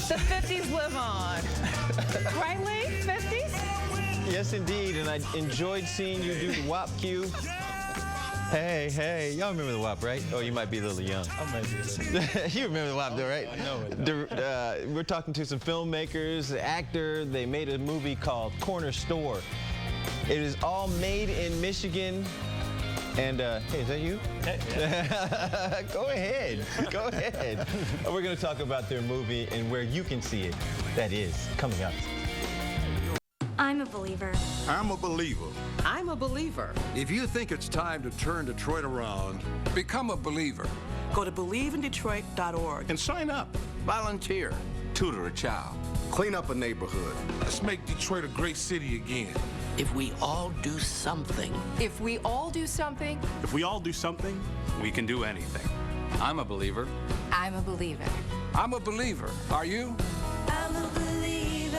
The 50s live on. Right, Lee? 50s? Yes, indeed, and I enjoyed seeing you do the WAP cue. Hey, hey, y'all remember the WAP, right? Oh, you might be a little young. I might be a little young. You remember the WAP, though, right? I know it. We're talking to some filmmakers, actor. They made a movie called CornerStore. It is all made in Michigan. And, hey, is that you? Hey, yeah. Go ahead. Go ahead. We're going to talk about their movie and where you can see it. That is coming up. I'm a believer. I'm a believer. I'm a believer. If you think it's time to turn Detroit around, become a believer. Go to believeInDetroit.org And sign up. volunteer. Tutor a child. Clean up a neighborhood. Let's make Detroit a great city again. If we all do something. If we all do something, If we all do something, we can do anything. I'm a believer. I'm a believer. I'm a believer. Are you? I'm a believer.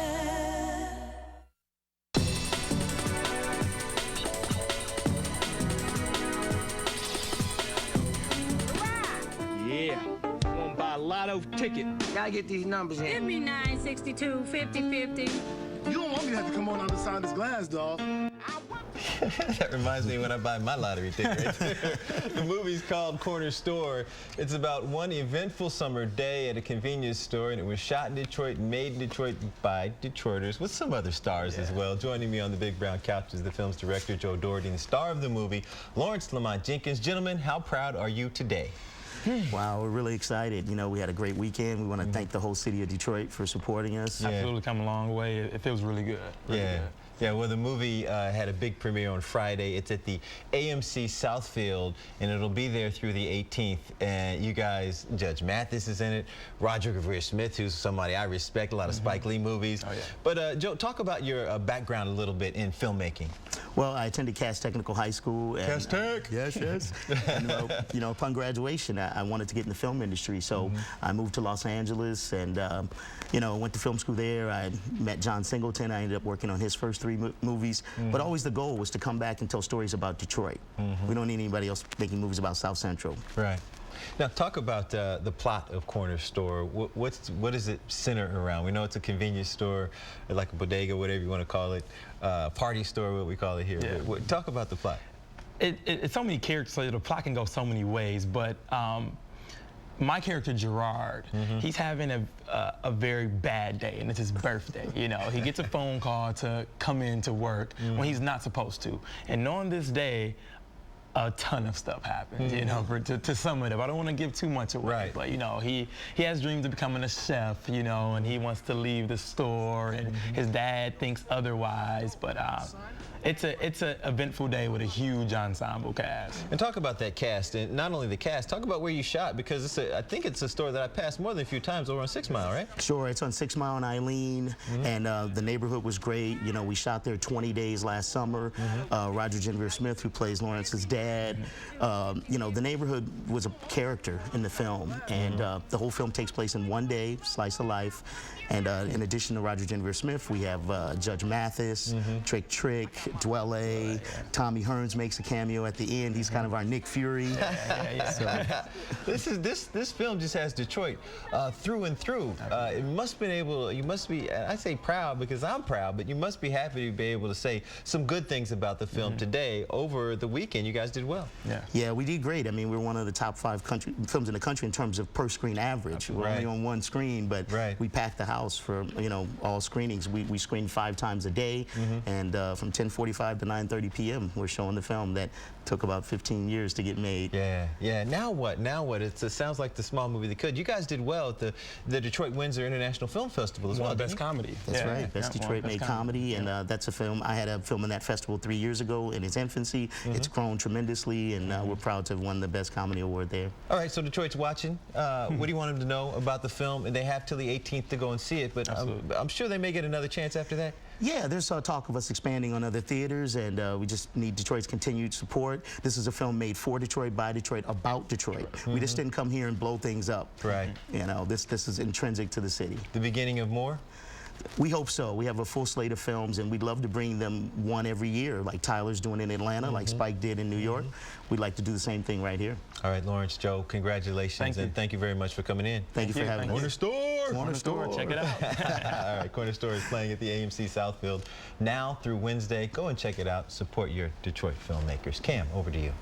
Yeah. Gonna buy a lotto ticket. Gotta get these numbers Give in. me 962, 50-50. You don't want me to have to come on the other side of this glass, dog. That reminds me when I buy my lottery ticket right there. The movie's called CornerStore. It's about one eventful summer day at a convenience store, and it was shot in Detroit, made in Detroit by Detroiters, with some other stars as well. Joining me on the big brown couch is the film's director, Joe Doughrity, and the star of the movie, Lawrence Lamont Jenkins. Gentlemen, how proud are you today? Wow, we're really excited. You know, we had a great weekend. We want to thank the whole city of Detroit for supporting us. Absolutely come a long way. It feels really good. Really good. Yeah, well, the movie had a big premiere on Friday. It's at the AMC Southfield, and it'll be there through the 18th. And you guys, Judge Mathis is in it, Roger Smith, who's somebody I respect, a lot of Spike Lee movies. Oh, yeah. But, Joe, talk about your background a little bit in filmmaking. Well, I attended Cass Technical High School. And, Cass Tech? Yes, yes. And, you know, upon graduation, I wanted to get in the film industry. So I moved to Los Angeles and, you know, went to film school there. I met John Singleton. I ended up working on his first 3 movies. But always the goal was to come back and tell stories about Detroit. We don't need anybody else making movies about South Central. Right. Now, talk about the plot of CornerStore. What does it center around? We know it's a convenience store, like a bodega, whatever you want to call it, party store, what we call it here. Yeah. Talk about the plot. It's so many characters, so the plot can go so many ways, but my character, Gerard, he's having a very bad day, and it's his birthday. You know, he gets a phone call to come in to work when he's not supposed to. And on this day, a ton of stuff happens, you know, to sum it up. I don't want to give too much away, but, you know, he has dreams of becoming a chef, you know, and he wants to leave the store, and his dad thinks otherwise, but it's an eventful day with a huge ensemble cast. And talk about that cast, and not only the cast, talk about where you shot, because I think it's a store that I passed more than a few times over on 6 Mile, right? Sure, it's on 6 Mile and Eileen, and the neighborhood was great. You know, we shot there 20 days last summer. Roger Smith, who plays Lawrence's dad, you know, the neighborhood was a character in the film, and the whole film takes place in one day, slice of life. And in addition to Roger Smith, we have Judge Mathis, Trick, Dwelle, Tommy Hearns makes a cameo at the end. He's kind of our Nick Fury. This film just has Detroit through and through. It must have been able. You must be. I say proud because I'm proud, but you must be happy to be able to say some good things about the film today. Over the weekend, you guys did well. Yeah, we did great. I mean, we're one of the top 5 films in the country in terms of per screen average. We're only on 1 screen, but we packed the house for, you know, all screenings. We screened 5 times a day, and from 10:45 to 9:30 p.m. we're showing the film that took about 15 years to get made. Yeah. Now what? It sounds like the small movie that could. You guys did well at the Detroit Windsor International Film Festival as well. Best comedy. That's right. Best Detroit made comedy, and that's a film. I had a film in that festival 3 years ago in its infancy. It's grown tremendously, and we're proud to have won the Best Comedy Award there. All right, so Detroit's watching. What do you want them to know about the film? And they have till the 18th to go and see it, but I'm sure they may get another chance after that. Yeah, there's talk of us expanding on other theaters, and we just need Detroit's continued support. This is a film made for Detroit, by Detroit, about Detroit. We just didn't come here and blow things up. Right. You know, this is intrinsic to the city. The beginning of more? We hope so. We have a full slate of films, and we'd love to bring them one every year, like Tyler's doing in Atlanta, like Spike did in New York. We'd like to do the same thing right here. All right, Lawrence, Joe, congratulations, and thank you very much for coming in. Thank you for having us. CornerStore! Store. CornerStore, check it out. All right, CornerStore is playing at the AMC Southfield now through Wednesday. Go and check it out. Support your Detroit filmmakers. Cam, over to you.